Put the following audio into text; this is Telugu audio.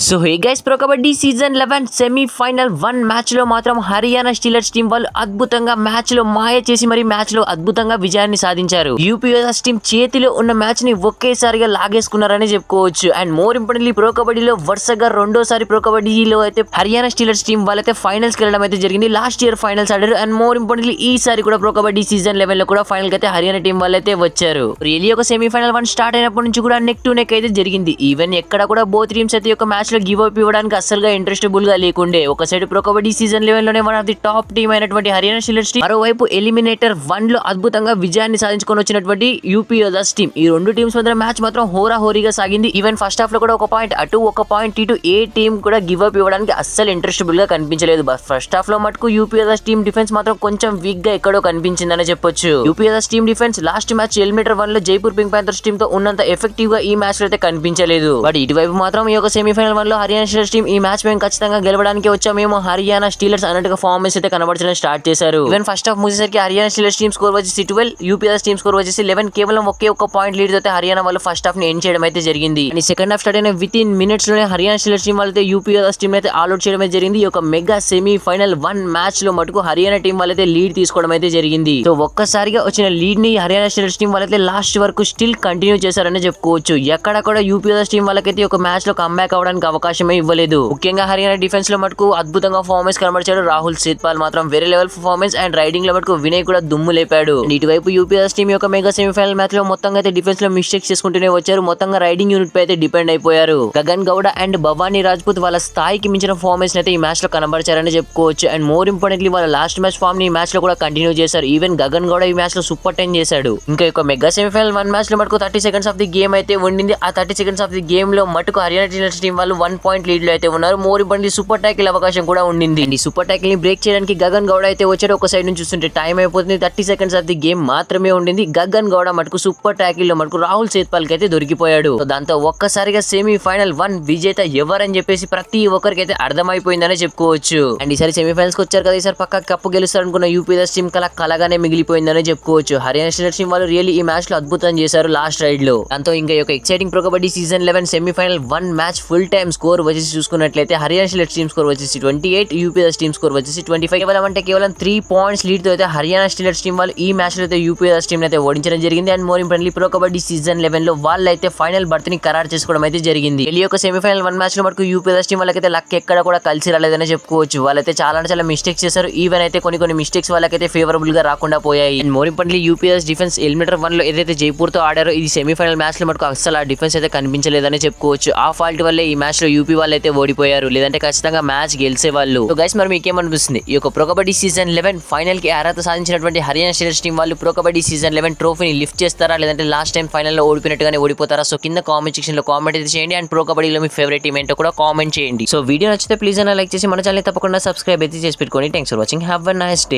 So hey guys, pro kabaddi season 11 semi-final 1 match లో మాత్రం హర్యానా స్టీలర్స్ టీం వాళ్ళు అద్భుతంగా మ్యాచ్ లో మాయ చేసి మరి మ్యాచ్ లో అద్భుతంగా విజయాన్ని సాధించారు. యూపీఎస్ టీం చేతిలో ఉన్న మ్యాచ్ ని ఒకేసారిగా లాగేసుకున్నారని చెప్పుకోవచ్చు. అండ్ మోర్ ఇంపార్టెంట్లీ ప్రో కబడ్డీలో వరుసగా రెండోసారి ప్రో కబడ్డీలో అయితే హర్యానా స్టీలర్స్ టీం వాళ్ళైతే ఫైనల్స్ కి వెళ్ళడం అయితే జరిగింది. లాస్ట్ ఇయర్ ఫైనల్స్ ఆడారు. అండ్ మోర్ ఇంపార్టెంట్లీ ఈసారి కూడా ప్రో కబడ్డీ సీజన్ 11 లో కూడా ఫైనల్ కి అయితే హర్యానా టీం వాళ్ళైతే వచ్చారు. రియల్లీ ఒక సెమీఫైనల్ 1 స్టార్ట్ అయినప్పటి నుంచి కూడా నెక్ టు నెక్ అయితే జరిగింది. ఈవెన్ ఎక్కడ కూడా బోత్ టీమ్స్ అయితే ఒక మ్యాచ్ లో గివ్ అప్ ఇవ్వడానికి అసలుగా ఇంట్రెస్టబుల్ గా లేకుండే. ఒక సైడ్ ప్రో కబడ్డీ సీజన్ 11 లోనే one of the top team అయినటువంటి హర్యానా స్టీలర్స్ టీం, మరోవైపు ఎలిమినేటర్ 1 లో అద్భుతంగా విజయాన్ని సాధించుకొని వచ్చినటువంటి యూపీ యోధాస్ టీం. ఈ రెండు టీమ్స్ మధ్య మ్యాచ్ మాత్రం హోరాహోరీగా సాగింది. ఈవెన్ ఫస్ట్ హాఫ్ లో కూడా ఒక పాయింట్ అటు ఒక పాయింట్ ఇటు ఏ టీం కూడా గివ్ అప్ ఇవ్వడానికి అస్సలు ఇంట్రెస్టబుల్ గా కనిపించలేదు. ఫస్ట్ హాఫ్ లో మటుకు యూపీ యోధాస్ టీం డిఫెన్స్ మాత్రం కొంచెం వీక్ గా ఎక్కడో కనిపించిందని చెప్పొచ్చు. UP Yoddhas team defence last match eliminator 1 లో జైపూర్ పింక్ ప్యాంథర్స్ టీం తో ఉన్నంత ఎఫెక్టివ్ గా ఈ మ్యాచ్ లో అయితే కనిపించలేదు. బట్ ఇటువైపు మాత్రం ఈ యొక్క సెమీఫైనల్ 1 లో హర్యానా స్టీలర్స్ టీం ఈ మ్యాచ్ మేము ఖచ్చితంగా గెలవడానికి వచ్చామేమో హర్యానా స్టీలర్స్ అన్నట్టుగా ఫార్మెన్స్ అయితే కనబడడం స్టార్ట్ చేశారు. ఈవెన్ ఫస్ట్ హాఫ్ ముగిసేసరికి హర్యానా స్టీలర్స్ టీం స్కోర్ వచ్చేసి 12, యూపీఎస్ టీం స్కోర్ వచ్చేసి 11. కేవలం ఒకే ఒక పాయింట్ లీడ్ అయితే హర్యానా వాళ్ళు ఫస్ట్ హాఫ్ ని ఎండ్ చేయడం అయితే జరిగింది. అండ్ సెకండ్ హాఫ్ స్టార్ట్ అయిన విత్ ఇన్ మినిట్స్ లోనే హర్యానా స్టీలర్స్ టీం వాళ్ళైతే యూపీఎస్ టీం అయితే ఆల్అౌట్ చేయడం అయితే జరిగింది. ఈ యొక్క మెగా సెమీఫైనల్ 1 మ్యాచ్ లో మటుకు హర్యానా టీం వాళ్ళైతే లీడ్ తీసుకోవడం అయితే జరిగింది. సో ఒక్కసారిగా వచ్చిన లీడ్ ని హర్యానా స్టీలర్స్ టీం వాళ్ళైతే లాస్ట్ వరకు స్టిల్ కంటిన్యూ చేశారని చెప్పుకోవచ్చు. ఎక్కడ కూడా యూపీఎస్ టీం వాళ్ళకైతే ఒక మ్యాచ్ లో కమ్బ్యాక్ అవడానికి అవకాశమే ఇవ్వలేదు. ముఖ్యంగా హర్యానా డిఫెన్స్ లో మటుకు అద్భుతంగా పర్ఫార్మెన్స్ కనబరిచాడు రాహుల్ సేత్పాల్, మాత్రం వేరే లెవెల్ పర్ఫార్మెన్స్. అండ్ రైడింగ్ లో మటుకు వినయ్ కూడా దుమ్ము లేపాడు. ఇటువైపు యూపీఎస్ టీం యొక్క మెగా సెమీఫైనల్ మ్యాచ్ లో మొత్తంగా అయితే డిఫెన్స్ లో మిస్టేక్స్ చేసుకుంటూనే వచ్చారు. మొత్తంగా రైడింగ్ యూనిట్ పై అయితే డిపెండ్ అయిపోయారు. గగన్ గౌడ అండ్ భవానీ రాజ్పుత్ వాళ్ళ స్థాయికి మించిన పర్ఫార్మెన్స్ అయితే ఈ మ్యాచ్ లో కనబరిచారని చెప్పుకోవచ్చు. అండ్ మోర్ ఇంపార్టెంట్లీ వాళ్ళ లాస్ట్ మ్యాచ్ ఫామ్ ని ఈ మ్యాచ్ లో కూడా కంటిన్యూ చేశారు. ఈవెన్ గగన్ గౌడ ఈ మ్యాచ్ లో సూపర్ 10 చేశాడు. ఇంకా యొక్క మెగా సెమీఫైనల్ 1 మ్యాచ్ లో మటుకు 30 సెకండ్స్ ఆఫ్ ది గేమ్ అయితే ఉండింది. ఆ 30 సెకండ్స్ ఆఫ్ ది గేమ్ లో మటుకు హర్యానా స్టీలర్స్ టీం వాళ్ళు 1 పాయింట్ లీడ్ లో అయితే ఉన్నారు. మోర్ ఇంపార్టెంట్లీ సూపర్ టాకిల్ అవకాశం కూడా ఉండింది. ఈ సూపర్ టాకిల్ ని బ్రేక్ చేయడానికి గగన్ గౌడ అయితే వచ్చాడు. ఒక సైడ్ నుంచి చూస్తుంటే టైం అయిపోతుంది. 30 సెకండ్స్ ఆఫ్ ది గేమ్ మాత్రమే ఉండింది. గగన్ గౌడ మటుకు సూపర్ టాకిల్ లో మటుకు రాహుల్ సేత్పాల్ కి అయితే దొరికిపోయాడు. దాంతో ఒక్కసారిగా సెమీఫైనల్ 1 విజేత ఎవరని చెప్పేసి ప్రతి ఒక్కరికి అయితే అర్థమైపోయిందని చెప్పుకోవచ్చు. అండ్ ఈసారి సెమీఫైనల్స్ కి వచ్చారు కదా, ఈసారి పక్క కప్పు గెలుస్తారు అనుకున్న యూపీఎస్ టీం కలగానే మిగిలిపోయిందని చెప్పుకోవచ్చు. హర్యానా స్టీలర్స్ టీం వాళ్ళు రియల్లీ ఈ మ్యాచ్ లో అద్భుతం చేశారు లాస్ట్ రైడ్ లో. దాంతో ఇంకా ఒక exciting pro kabaddi season 11 semi-final 1 match full time score వచ్చేసి చూసుకున్నట్లయితే హర్యానా స్టీలర్స్ టీం స్కోర్ వచ్చేసి 28, యూపీఎస్ టీం స్కోర్ వచ్చేసి 25. కేవలం 3 పాయింట్స్ లీడ్ తో అయితే హర్యానా స్టీలర్స్ టీం వాళ్ళు ఈ మ్యాచ్ లో అయితే యూపీఎస్ టీం అయితే ఓడించడం జరిగింది. And more importantly pro kabaddi season 11 లో వాళ్ళైతే ఫైనల్ బర్త్ ని ఖరారు చేసుకోవడం అయితే జరిగింది. ఈ యొక్క సెమీఫైనల్ 1 మ్యాచ్ లో మనకు యూపీఎస్ టీం వాళ్ళకైతే లక్ ఎక్కడ కూడా కలిసి రాలేదని చెప్పుకోవచ్చు. వాళ్ళైతే చాలా మిస్టేక్స్ చేశారు. ఈవెన్ అయితే కొన్ని మిస్టేక్స్ వాళ్ళకైతే ఫేవరబుల్ గా రాకుండా పోయాయి. And more importantly UPS defence eliminator 1 లో ఏదైతే జైపూర్ తో ఆడారో ఇది సెమీఫైనల్ మ్యాచ్ లో మనకు అసలు ఆ డిఫెన్స్ అయితే కనిపించలేదని చెప్పుకోవచ్చు. ఆ ఫాల్ట్ వల్లే ఈ మ్యాచ్ లో యూపీ వాళ్ళు అయితే ఓడిపోయారు. లేదంటే ఖచ్చితంగా మ్యాచ్ గెలిచే వాళ్ళు. సో గైస్, మరి మీకేమనిపిస్తుంది? ఈ యొక్క ప్రో కబడ్డీ సీజన్ 11 ఫైనల్ కి అర్హత సాధించినటువంటి హర్యానా స్టీలర్స్ టీం వాళ్ళు ప్రో కబడ్డీ సీజన్ 11 ట్రోఫీని లిఫ్ట్ చేస్తారా, లేదంటే లాస్ట్ టైం ఫైనల్ లో ఓడిపోయినట్టుగానే ఓడిపోతారా? సో కింద కామెంట్ సెక్షన్ లో కామెంట్ అయితే చేయండి. అండ్ ప్రో కబడ్డీలో మీ ఫేవరెట్ టీం ఏంటో కూడా కామెంట్ చేయండి. సో వీడియో నచ్చితే ప్లీజ్ అన్న లైక్ చేసి మన ఛానల్ తప్పకుండా సబ్స్క్రైబ్ అయితే చేసి పెట్టుకోండి. Thanks for watching. Have a nice day.